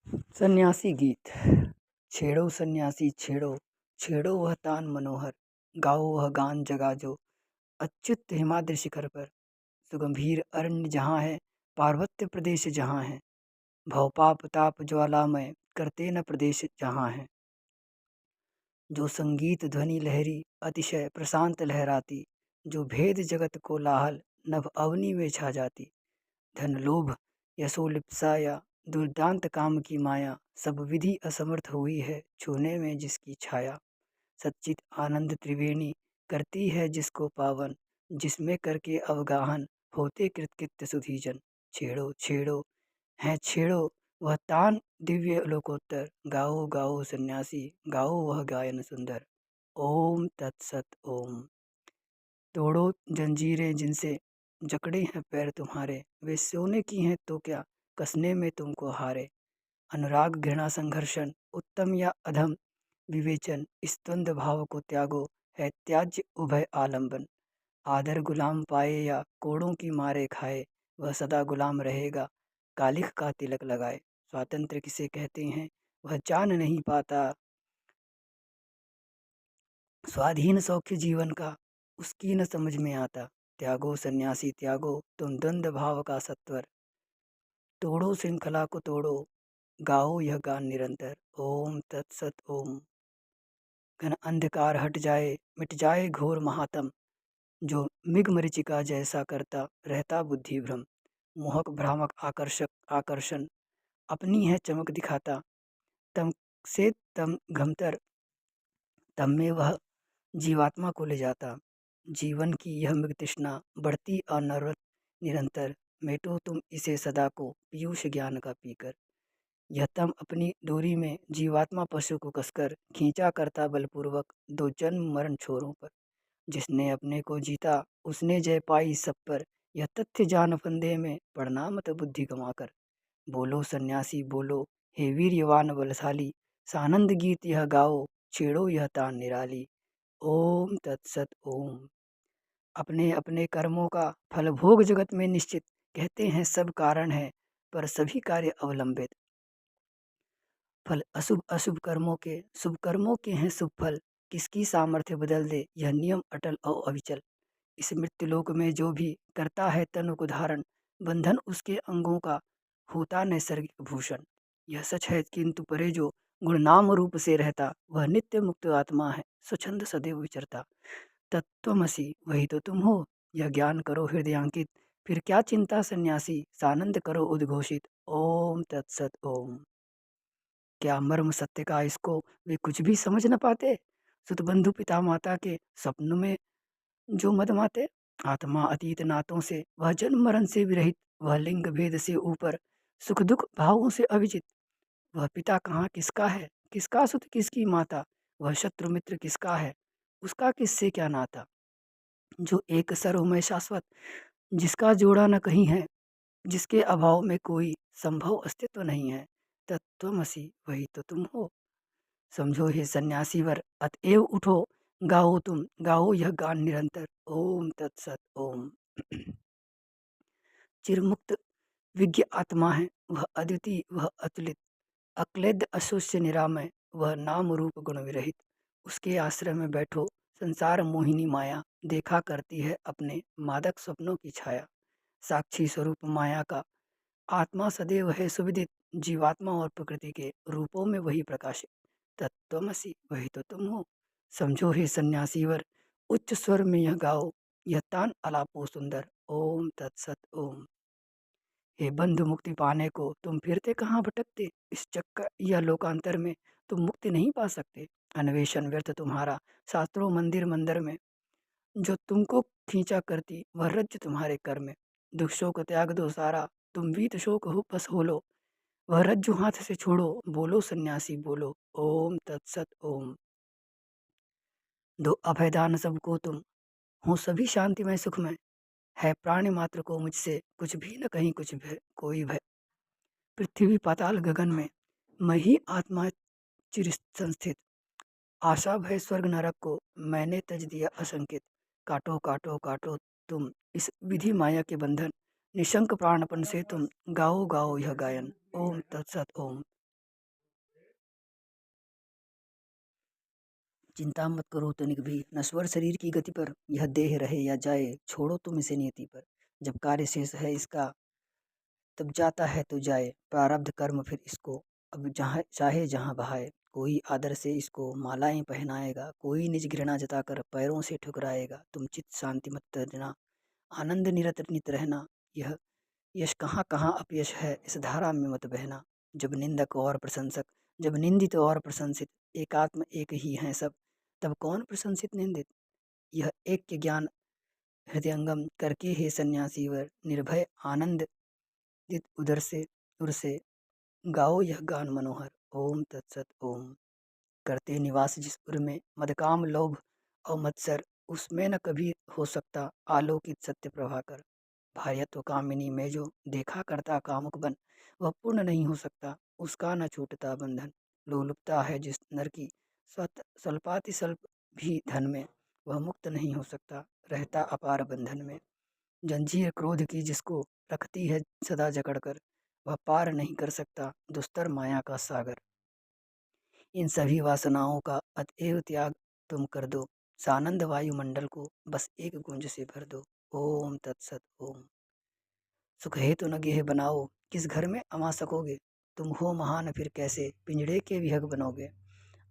सन्यासी गीत। छेड़ो सन्यासी छेड़ो, छेड़ो वह तान मनोहर, गाओ वह गान जगा जो अच्युत हिमाद्रि शिखर पर। सुगंभीर अरण्य जहाँ है, पार्वत्य प्रदेश जहाँ है, भवपाप ताप ज्वालामय करते न प्रदेश जहाँ है। जो संगीत ध्वनि लहरी अतिशय प्रशांत लहराती, जो भेद जगत को लाहल नभ अवनी में छा जाती। धन लोभ यशोलिप्सा या दुर्दांत काम की माया, सब विधि असमर्थ हुई है छूने में जिसकी छाया। सच्चित आनंद त्रिवेणी करती है जिसको पावन, जिसमें करके अवगाहन होते कृतकृत्य सुधीजन। छेड़ो छेड़ो है छेड़ो वह तान दिव्य लोकोत्तर, गाओ गाओ सन्यासी गाओ वह गायन सुंदर। ओम तत्सत ओम। तोड़ो जंजीरें जिनसे जकड़े हैं पैर तुम्हारे, वे सोने की हैं तो क्या कसने में तुमको हारे। अनुराग घृणा संघर्षण उत्तम या अधम विवेचन, इस द्वंद्व भाव को त्यागो है त्याज्य उभय आलंबन। आदर गुलाम पाए या कोड़ों की मारे खाए, वह सदा गुलाम रहेगा कालिख का तिलक लगाए। स्वातंत्र किसे कहते हैं वह जान नहीं पाता, स्वाधीन सौख्य जीवन का उसकी न समझ में आता। त्यागो सन्यासी त्यागो तुम द्वंद्व भाव का सत्वर, तोड़ो श्रृंखला को तोड़ो गाओ यह गान निरंतर। ओम तत्सत ओम। घन अंधकार हट जाए मिट जाए घोर महातम, जो मृग मरीचिका जैसा करता रहता बुद्धि भ्रम। मोहक भ्रामक आकर्षक आकर्षण अपनी है चमक दिखाता, तम से तम घमतर तम में वह जीवात्मा को ले जाता। जीवन की यह मृग तृष्णा बढ़ती अनवरत निरंतर, मेटो तुम इसे सदा को पीयूष ज्ञान का पीकर। यह तम अपनी डोरी में जीवात्मा पशु को कसकर खींचा करता बलपूर्वक दो जन्म मरण छोरों पर। जिसने अपने को जीता उसने जय पाई सब पर, यह तथ्य जान फंदे में पड़ना मत बुद्धि गंवाकर। बोलो सन्यासी बोलो हे वीर्यवान बलशाली, सानंद गीत यह गाओ छेड़ो यह तान निराली। ओम तत्सत ओम। अपने अपने कर्मों का फल भोग जगत में निश्चित, कहते हैं सब कारण है पर सभी कार्य अवलंबित। फल अशुभ अशुभ कर्मों के शुभ कर्मों के हैं शुभ फल, किसकी सामर्थ्य बदल दे यह नियम अटल और अविचल। इस मृत्युलोक में जो भी करता है तनु को धारण, बंधन उसके अंगों का होता नैसर्गिक भूषण। यह सच है किंतु परे जो गुणनाम रूप से रहता, वह नित्य मुक्त आत्मा है स्वच्छंद सदैव विचरता। तत्त्वमसि वही तो तुम हो, यह ज्ञान करो हृदयांकित, फिर क्या चिंता सन्यासी सानंद करो उद्घोषित। ओम तत्सत ओम। क्या मर्म सत्य का इसको वे कुछ भी समझ न पाते, सुत बंधु पिता माता के स्वप्न में जो मदमाते। आत्मा अतीत नातों से वह जन्म मरण से विरहित, वह लिंग भेद से ऊपर सुख दुख भावों से अविजित। वह पिता कहाँ किसका है, किसका सुत किसकी माता, वह शत्रु मित्र किसका है, उसका किससे क्या नाता। जो एक सर्वमय शाश्वत जिसका जोड़ा न कहीं है, जिसके अभाव में कोई संभव अस्तित्व नहीं है। तत्वमसि वही तो तुम हो, समझो हे सन्यासी वर अतएव उठो, गाओ तुम गाओ यह गान निरंतर। ओम तत्सत ओम। चिरमुक्त विज्ञ आत्मा है वह अद्वितीय वह अतुलित, अक्लेद अशोष्य निरामय, वह नाम रूप गुण विरहित। उसके आश्रय में बैठो संसार मोहिनी माया, देखा करती है अपने मादक स्वप्नों की छाया। साक्षी स्वरूप माया का आत्मा सदैव है सुविदित, जीवात्मा और प्रकृति के रूपों में वही प्रकाशित। तत्वमसि वही तो तुम हो, समझो हे सन्यासीवर उच्च स्वर में यह गाओ यह तान अलापो सुंदर। ओम तत्सत ओम। हे बंधु मुक्ति पाने को तुम फिरते कहाँ भटकते, इस चक्कर या लोकांतर में तुम मुक्ति नहीं पा सकते। अन्वेषण व्यर्थ तुम्हारा शास्त्रों मंदिर मंदिर में, जो तुमको खींचा करती वह रज्जु तुम्हारे कर में। दुख शोक त्याग दो सारा तुम वीत शोक हो बस हो लो, वह रज्जु हाथ से छोड़ो बोलो सन्यासी बोलो। ओम तत्सत ओम। दो अभयदान सबको तुम हो सभी शांतिमय सुखमय, है प्राणी मात्र को मुझसे कुछ भी न कहीं कुछ भय कोई भय। पृथ्वी पाताल गगन में मैं ही आत्मा चिर संस्थित, आशा भय स्वर्ग नरक को मैंने तज दिया असंकित। काटो काटो काटो तुम इस विधि माया के बंधन, निशंक प्राणपन से तुम गाओ गाओ यह गायन। ओम तत्सत ओम। चिंता मत करो तनिक भी, नश्वर शरीर की गति पर यह देह रहे या जाए, छोड़ो तुम इसे नियति पर। जब कार्य शेष है इसका तब जाता है तो जाए, प्रारब्ध कर्म फिर इसको अब जहाँ चाहे जहाँ बहाए। कोई आदर से इसको मालाएं पहनाएगा, कोई निज घृणा जताकर पैरों से ठुकराएगा। तुम चित्त शांति मत तजना, आनंद निरत नित रहना। यह यश कहाँ कहाँ अपयश है, इस धारा में मत बहना। जब निंदक और प्रशंसक, जब निंदित और प्रशंसित एकात्म एक ही हैं सब, तब कौन प्रशंसित निंदित। यह एक के ज्ञान हृदयंगम करके हे सन्यासी वर, निर्भय आनंद जित उधर से उर से गाओ यह गान मनोहर। ओम तत्सत ओम। करते निवास जिस उर में मदकाम लोभ और मत्सर, उसमें न कभी हो सकता आलोकित सत्य प्रभाकर। भार्यत्व कामिनी में जो देखा करता कामुक बन, वह पूर्ण नहीं हो सकता, उसका न छूटता बंधन। लोलुपता है जिस नर की स्वल्पाति स्वल्प भी धन में, वह मुक्त नहीं हो सकता, रहता अपार बंधन में। जंजीर क्रोध की जिसको रखती है सदा जकड़कर, वह पार नहीं कर सकता दुस्तर माया का सागर। इन सभी वासनाओं का अतएव त्याग तुम कर दो, सानंद वायुमंडल को बस एक गूंज से भर दो। ओम तत्सत ओम। सुख है तो न गेह बनाओ, किस घर में अमा सकोगे। तुम हो महान फिर कैसे पिंजड़े के विहग बनोगे।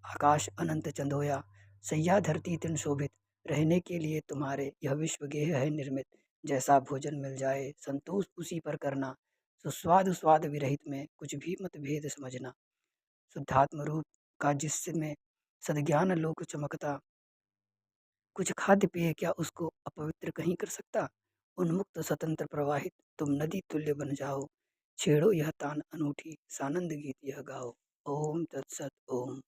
आकाश अनंत चंदोया, सैया धरती तिन शोभित, रहने के लिए तुम्हारे यह विश्व गेह है निर्मित। जैसा भोजन मिल जाए संतोष उसी पर करना, सुस्वाद स्वाद विरहित में कुछ भी मत भेद समझना। शुद्धात्म रूप का जिसमें सद्ज्ञान लोक चमकता, कुछ खाद्य पेय क्या उसको अपवित्र कहीं कर सकता। उन्मुक्त स्वतंत्र प्रवाहित तुम नदी तुल्य बन जाओ, छेड़ो यह तान अनूठी सानंद गीत यह गाओ। ओम तत्सत ओम।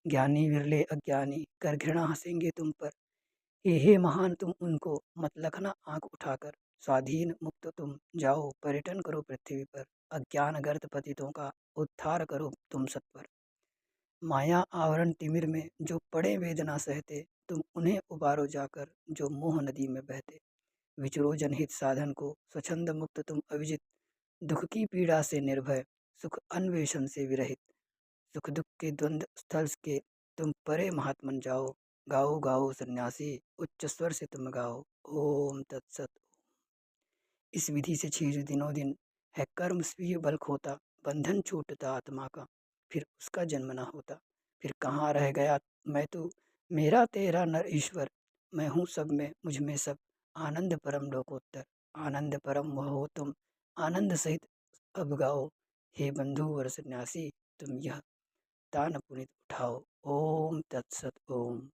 ज्ञानी विरले अज्ञानी कर घृणा हंसेंगे तुम पर, हे महान तुम उनको मत लखना आंख उठाकर। स्वाधीन मुक्त तुम जाओ पर्यटन करो पृथ्वी पर, अज्ञान गर्त पतितों का उद्धार करो तुम सत्वर। माया आवरण तिमिर में जो पड़े वेदना सहते, तुम उन्हें उबारो जाकर जो मोह नदी में बहते। विचरो जनहित साधन को स्वच्छंद मुक्त तुम अविजित, दुख की पीड़ा से निर्भय सुख अन्वेषण से विरहित। सुख दुख के द्वंद्व स्थल के तुम परे महात्मन जाओ, गाओ गाओ सन्यासी उच्च स्वर से तुम गाओ। ओम तत्सत। इस विधि से चीज दिनों दिन है कर्म स्वीय बल खोता, बंधन छूटता आत्मा का फिर उसका जन्म न होता। फिर कहाँ रह गया मैं तू मेरा तेरा नर ईश्वर, मैं हूँ सब में मुझ में सब, आनंद परम लोकोत्तर। आनंद परम वह हो तुम, आनंद सहित अब गाओ, हे बंधु वर सन्यासी तुम यह तान पुनित उठाओ। ओम तत्सत ओम।